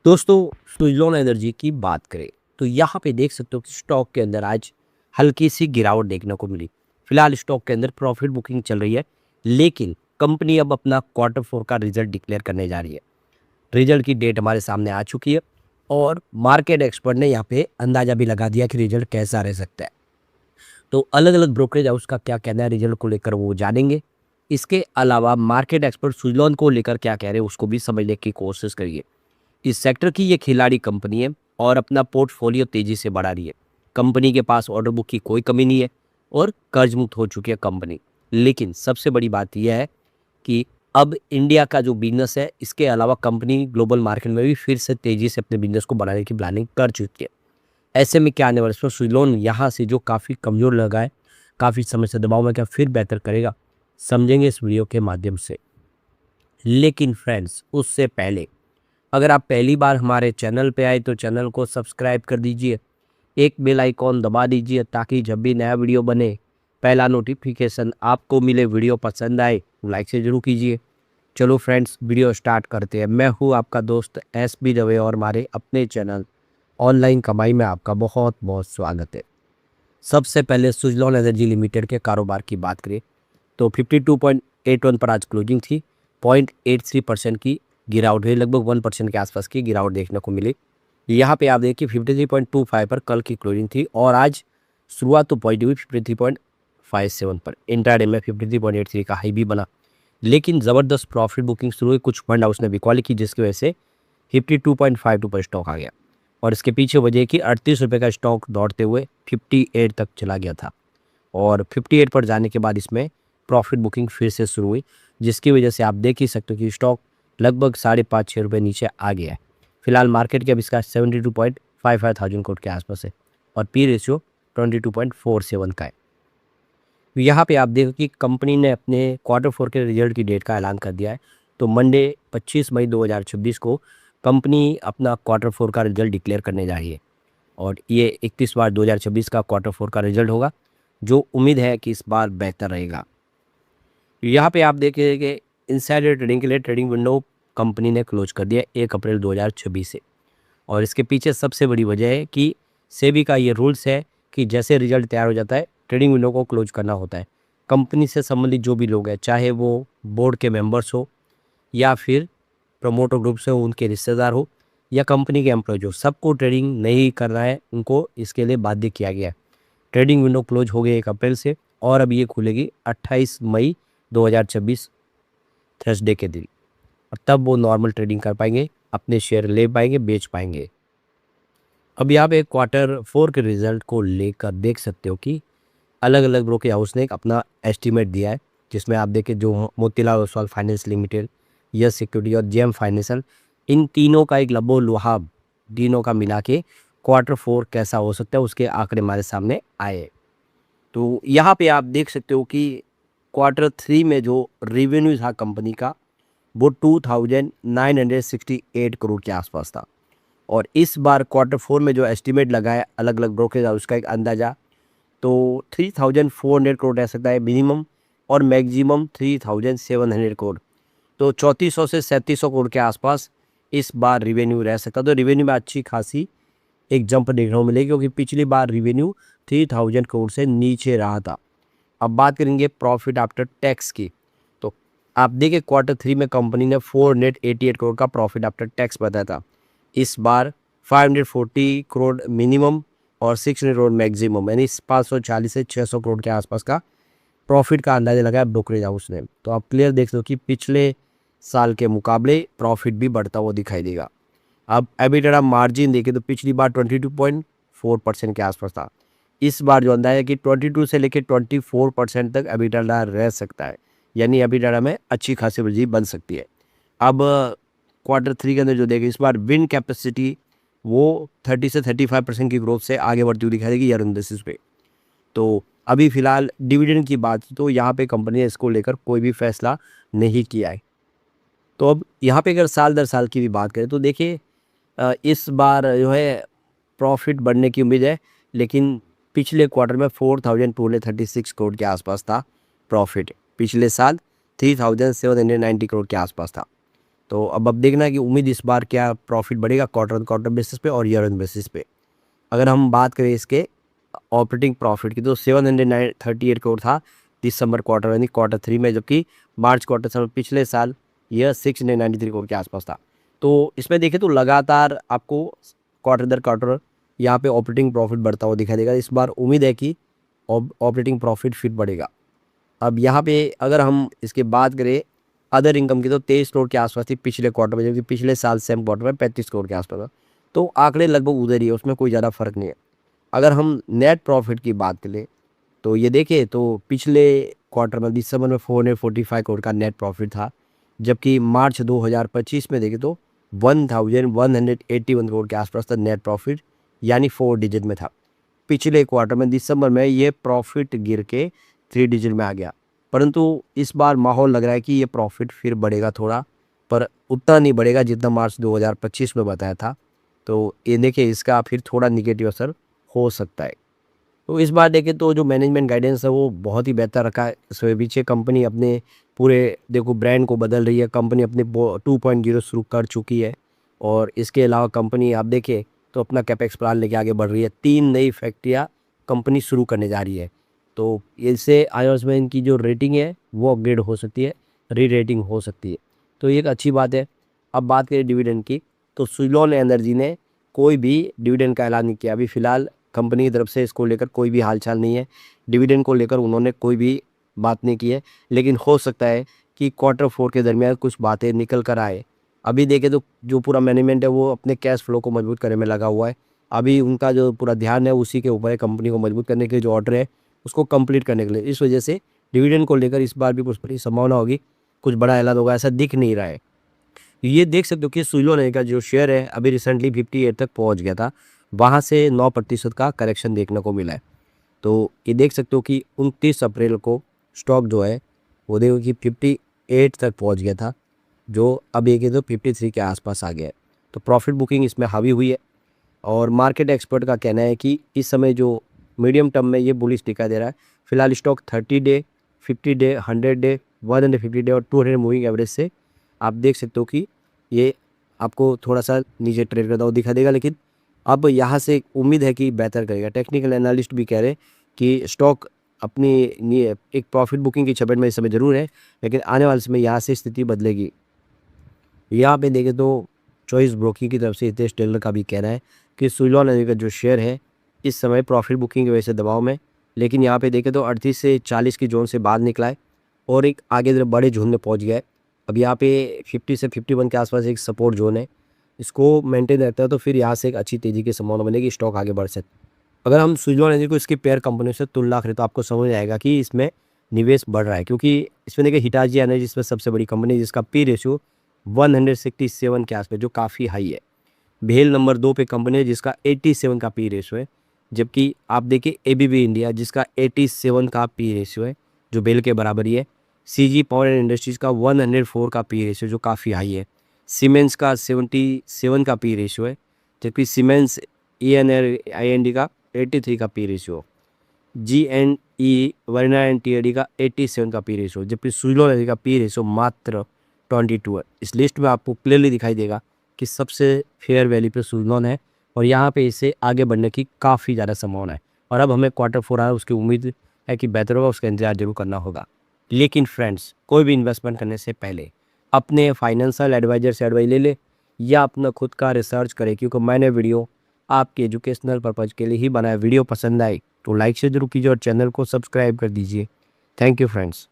दोस्तों, सुज़लॉन एनर्जी की बात करें तो यहाँ पे देख सकते हो कि स्टॉक के अंदर आज हल्की सी गिरावट देखने को मिली। फिलहाल स्टॉक के अंदर प्रॉफिट बुकिंग चल रही है, लेकिन कंपनी अब अपना क्वार्टर फोर का रिजल्ट डिक्लेयर करने जा रही है। रिजल्ट की डेट हमारे सामने आ चुकी है और मार्केट एक्सपर्ट ने यहाँ पे अंदाजा भी लगा दिया कि रिजल्ट कैसा रह सकता है। तो अलग अलग ब्रोकरेज हाउस का क्या कहना है रिजल्ट को लेकर वो जानेंगे। इसके अलावा मार्केट एक्सपर्ट सुज़लॉन को लेकर क्या कह रहे हैं उसको भी समझने की कोशिश करिए। इस सेक्टर की ये खिलाड़ी कंपनी है और अपना पोर्टफोलियो तेजी से बढ़ा रही है। कंपनी के पास ऑर्डर बुक की कोई कमी नहीं है और कर्ज मुक्त हो चुकी है कंपनी। लेकिन सबसे बड़ी बात यह है कि अब इंडिया का जो बिजनेस है, इसके अलावा कंपनी ग्लोबल मार्केट में भी फिर से तेजी से अपने बिजनेस को बढ़ाने की प्लानिंग कर चुकी है। ऐसे में क्या आने वाले समय सुज़लॉन यहाँ से जो काफ़ी कमज़ोर लगा है, काफ़ी समय से दबाव में, क्या फिर बेहतर करेगा, समझेंगे इस वीडियो के माध्यम से। लेकिन फ्रेंड्स, उससे पहले अगर आप पहली बार हमारे चैनल पे आए तो चैनल को सब्सक्राइब कर दीजिए, एक बेल आइकॉन दबा दीजिए ताकि जब भी नया वीडियो बने पहला नोटिफिकेशन आपको मिले। वीडियो पसंद आए लाइक से जरूर कीजिए। चलो फ्रेंड्स, वीडियो स्टार्ट करते हैं। मैं हूँ आपका दोस्त SB दवे और हमारे अपने चैनल ऑनलाइन कमाई में आपका बहुत बहुत स्वागत है। सबसे पहले सुज़लॉन एनर्जी लिमिटेड के कारोबार की बात करें तो 52.81 पर आज क्लोजिंग थी। 0.83% की गिरावट हुई, लगभग 1% के आसपास की गिरावट देखने को मिली। यहाँ पे आप देखिए 53.25 पर कल की क्लोजिंग थी और आज शुरुआत तो पॉजिटिव हुई 53.57 पर। इंट्राडे में 53.83 का हाई भी बना, लेकिन ज़बरदस्त प्रॉफिट बुकिंग शुरू हुई। कुछ फंड हाउस ने बिकवाली की जिसकी वजह से 52.52 पर स्टॉक आ गया और इसके पीछे वजह कि 38 रुपये का स्टॉक दौड़ते हुए 58 तक चला गया था और 58 पर जाने के बाद इसमें प्रॉफिट बुकिंग फिर से शुरू हुई, जिसकी वजह से आप देख ही सकते हो कि स्टॉक लगभग 5.5-6 रुपये नीचे आ गया है। फिलहाल मार्केट कैप इसका 72.55 थाउजेंड करोड़ के आसपास है और पी रेशियो 22.47 का है। यहाँ पे आप देखो कि कंपनी ने अपने क्वार्टर फोर के रिजल्ट की डेट का ऐलान कर दिया है। तो मंडे 25 मई 2026 को कंपनी अपना क्वार्टर फोर का रिजल्ट डिक्लेयर करने जा रही है और ये 31 मार्च 2026 का क्वार्टर फोर का रिजल्ट होगा, जो उम्मीद है कि इस बार बेहतर रहेगा। यहाँ पे आप देखिए कि इनसाइडर ट्रेडिंग के लिए ट्रेडिंग विंडो कंपनी ने क्लोज कर दिया 1 अप्रैल 2026 से और इसके पीछे सबसे बड़ी वजह है कि सेबी का ये रूल्स है कि जैसे रिजल्ट तैयार हो जाता है ट्रेडिंग विंडो को क्लोज करना होता है। कंपनी से संबंधित जो भी लोग हैं, चाहे वो बोर्ड के मेंबर्स हो या फिर प्रमोटर ग्रुप से उनके रिश्तेदार हो या कंपनी के एम्प्लॉयज हो, सबको ट्रेडिंग नहीं करना है, उनको इसके लिए बाध्य किया गया है। ट्रेडिंग विंडो क्लोज हो गई 1 अप्रैल से और अब ये खुलेगी 28 मई 2026 थर्सडे के दिन और तब वो नॉर्मल ट्रेडिंग कर पाएंगे, अपने शेयर ले पाएंगे, बेच पाएंगे। अब यहाँ पे क्वार्टर फोर के रिजल्ट को लेकर देख सकते हो कि अलग अलग ब्रोकर हाउस ने एक अपना एस्टीमेट दिया है, जिसमें आप देखें जो Motilal Oswal finance limited, yes security और जेएम फाइनेंशियल, इन तीनों का एक लबो लुहाब तीनों का मिला के क्वार्टर फोर कैसा हो सकता है उसके आंकड़े हमारे सामने आए। तो यहाँ पे आप देख सकते हो कि क्वार्टर थ्री में जो रेवेन्यू था कंपनी का वो 2968 करोड़ के आसपास था और इस बार क्वार्टर फोर में जो एस्टीमेट लगा है अलग अलग ब्रोकरेज हाउस का एक अंदाज़ा, तो 3400 करोड़ रह सकता है मिनिमम और मैक्सिमम 3700 करोड़। तो 3400 से 3700 करोड़ के आसपास इस बार रिवेन्यू रह सकता है। तो रिवेन्यू में अच्छी खासी एक जंप देखने को मिलेगी क्योंकि पिछली बार रिवेन्यू 3000 करोड़ से नीचे रहा था। अब बात करेंगे प्रॉफिट आफ्टर टैक्स की, तो आप देखिए क्वार्टर थ्री में कंपनी ने 488 करोड़ का प्रॉफिट आफ्टर टैक्स बताया था। इस बार 540 करोड़ मिनिमम और 600 करोड़ मैक्सिमम, यानी 540 से 600 करोड़ के आसपास का प्रॉफिट का अंदाजा लगाया ब्रोकरेज हाउस ने। तो आप क्लियर देख लो कि पिछले साल के मुकाबले प्रॉफिट भी बढ़ता हुआ दिखाई देगा। अब एबिटाडा मार्जिन देखें तो पिछली बार 22.4% के आसपास था। इस बार जो अंदाजा है कि 22 से लेकर 24% तक एबिटाडा रह सकता है, यानी एबिटाडा में अच्छी खासी वृद्धि बन सकती है। अब क्वार्टर थ्री के अंदर जो देखें इस बार विंड कैपेसिटी वो 30 से 35% की ग्रोथ से आगे बढ़ती हुई दिखाई देगी ईयर ऑन बेसिस पे। तो अभी फिलहाल डिविडेंड की बात तो यहाँ पे कंपनी ने इसको लेकर कोई भी फैसला नहीं किया है। तो अब यहाँ पे अगर साल दर साल की भी बात करें तो देखिए इस बार जो है प्रॉफिट बढ़ने की उम्मीद है, लेकिन पिछले क्वार्टर में 4236 करोड़ के आसपास था प्रॉफिट। पिछले साल 3790 करोड़ के आसपास था। तो अब देखना है कि उम्मीद इस बार क्या प्रॉफिट बढ़ेगा क्वार्टर ऑन क्वार्टर बेसिस पे और ईयर ऑन बेसिस पे। अगर हम बात करें इसके ऑपरेटिंग प्रॉफिट की तो 738 करोड़ था दिसंबर क्वार्टर यानी क्वार्टर 3 में, जबकि मार्च क्वार्टर समय पिछले साल यह 693 करोड़ के आसपास था। तो इसमें देखें तो लगातार आपको क्वार्टर दर क्वार्टर यहाँ पे ऑपरेटिंग प्रॉफिट बढ़ता हुआ दिखाई देगा। इस बार उम्मीद है कि ऑपरेटिंग प्रॉफिट फिर बढ़ेगा। अब यहाँ पे अगर हम इसके बात करें अदर इनकम की तो 23 करोड़ के आसपास थी पिछले क्वार्टर में, जबकि पिछले साल सेम क्वार्टर में 35 करोड़ के आसपास था। तो आंकड़े लगभग उधर ही है, उसमें कोई ज़्यादा फर्क नहीं है। अगर हम नेट प्रॉफिट की बात करें तो ये देखिए तो पिछले क्वार्टर में दिसंबर में 445 करोड़ का नेट प्रॉफिट था, जबकि मार्च 2025 में देखें तो 1181 करोड़ के आसपास था नेट प्रॉफिट, यानी 4 डिजिट में था। पिछले क्वार्टर में दिसंबर में ये प्रॉफिट गिर के 3 डिजिट में आ गया, परंतु इस बार माहौल लग रहा है कि ये प्रॉफिट फिर बढ़ेगा थोड़ा, पर उतना नहीं बढ़ेगा जितना मार्च 2025 में बताया था। तो ये देखिए इसका फिर थोड़ा निगेटिव असर हो सकता है। तो इस बार देखें तो जो मैनेजमेंट गाइडेंस है वो बहुत ही बेहतर रखा है। इसके पीछे कंपनी अपने पूरे देखो ब्रांड को बदल रही है, कंपनी अपने 2.0 शुरू कर चुकी है, और इसके अलावा कंपनी आप देखें तो अपना कैपेक्स प्लान लेके आगे बढ़ रही है। 3 नई फैक्ट्रियाँ कंपनी शुरू करने जा रही है, तो इससे आईओएस में इनकी जो रेटिंग है वो अपग्रेड हो सकती है, री रेटिंग हो सकती है, तो ये एक अच्छी बात है। अब बात करें डिविडेंड की तो सुज़लॉन एनर्जी ने कोई भी डिविडेंड का ऐलान नहीं किया। अभी फ़िलहाल कंपनी की तरफ से इसको लेकर कोई भी हालचाल नहीं है, डिविडेंड को लेकर उन्होंने कोई भी बात नहीं की है, लेकिन हो सकता है कि क्वार्टर 4 के दरमियान कुछ बातें निकल कर आए। अभी देखें तो जो पूरा मैनेजमेंट है वो अपने कैश फ्लो को मजबूत करने में लगा हुआ है। अभी उनका जो पूरा ध्यान है उसी के ऊपर है, कंपनी को मजबूत करने के लिए जो ऑर्डर है उसको कंप्लीट करने के लिए। इस वजह से डिविडेंड को लेकर इस बार भी कुछ बड़ी संभावना होगी, कुछ बड़ा ऐलान होगा ऐसा दिख नहीं रहा है। ये देख सकते हो कि सुज़लॉन का जो शेयर है अभी रिसेंटली 58 तक पहुंच गया था, वहां से 9% का करेक्शन देखने को मिला है। तो ये देख सकते हो कि 29 अप्रैल को स्टॉक जो है वो देखो कि 58 तक पहुंच गया था, जो अब ये तो 53 के आसपास आ गया है। तो प्रॉफिट बुकिंग इसमें हावी हुई है, और मार्केट एक्सपर्ट का कहना है कि इस समय जो मीडियम टर्म में ये बुलिश दिखाई दे रहा है। फिलहाल stock 30 day, 50 day, 100 day, 150 day और 200 मूविंग एवरेज से आप देख सकते हो कि ये आपको थोड़ा सा नीचे ट्रेड करता हुआ दिखा देगा, लेकिन अब यहाँ से उम्मीद है कि बेहतर करेगा। टेक्निकल एनालिस्ट भी कह रहे हैं कि स्टॉक अपनी एक प्रॉफिट बुकिंग की चपेट में इस समय ज़रूर है, लेकिन आने वाले समय यहाँ से स्थिति बदलेगी। यहाँ पे देखें तो चॉइस ब्रोकिंग की तरफ से हितेश टेलर का भी कहना है कि सुज़लॉन एनर्जी का जो शेयर है इस समय प्रॉफिट बुकिंग की वजह से दबाव में, लेकिन यहाँ पे देखें तो 38 से 40 की जोन से बाहर निकला है और एक आगे बड़े जोन में पहुँच गया है। अब यहाँ पे 50 से 51 के आसपास एक सपोर्ट जोन है, इसको मेंटेन रहता है तो फिर यहाँ से एक अच्छी तेज़ी की संभावना बनेगी, स्टॉक आगे बढ़ सकता है। अगर हम सुज़लॉन एनर्जी को इसकी पेयर कंपनी से तुलना करें तो आपको समझ आएगा कि इसमें निवेश बढ़ रहा है, क्योंकि इसमें देखिए हिटाची एनर्जी इसमें सबसे बड़ी कंपनी है जिसका पी रेशियो 167 के आसपास जो काफ़ी हाई है। भेल नंबर 2 पे कंपनी है जिसका 87 का पी रेशियो है, जबकि आप देखिए एबीबी इंडिया जिसका 87 का पी रेशियो है जो बेल के बराबर ही है। सीजी पावर एंड इंडस्ट्रीज़ का 104 का पी रेशियो जो काफ़ी हाई है। सीमेंस का 77 का पी रेशियो है, जबकि सीमेंस ENR का 83 का पी रेशियो। GNE वर्ना एंड TAD का 87 का पी रेशियो, जबकि सुज़लॉन एनर्जी का पी रेशियो मात्र 22 है। इस लिस्ट में आपको क्लियरली दिखाई देगा कि सबसे फेयर वैल्यू पे सुज़लॉन है, और यहाँ पे इसे आगे बढ़ने की काफ़ी ज़्यादा संभावना है। और अब हमें क्वार्टर 4 आया उसकी उम्मीद है कि बेहतर होगा, उसका इंतजार जरूर करना होगा। लेकिन फ्रेंड्स कोई भी इन्वेस्टमेंट करने से पहले अपने फाइनेंशियल एडवाइजर से एडवाइस ले ले या अपना खुद का रिसर्च करें, क्योंकि मैंने वीडियो आपके एजुकेशनल पर्पज़ के लिए ही बनाया। वीडियो पसंद आई तो लाइक से जरूर कीजिए और चैनल को सब्सक्राइब कर दीजिए। Thank you friends.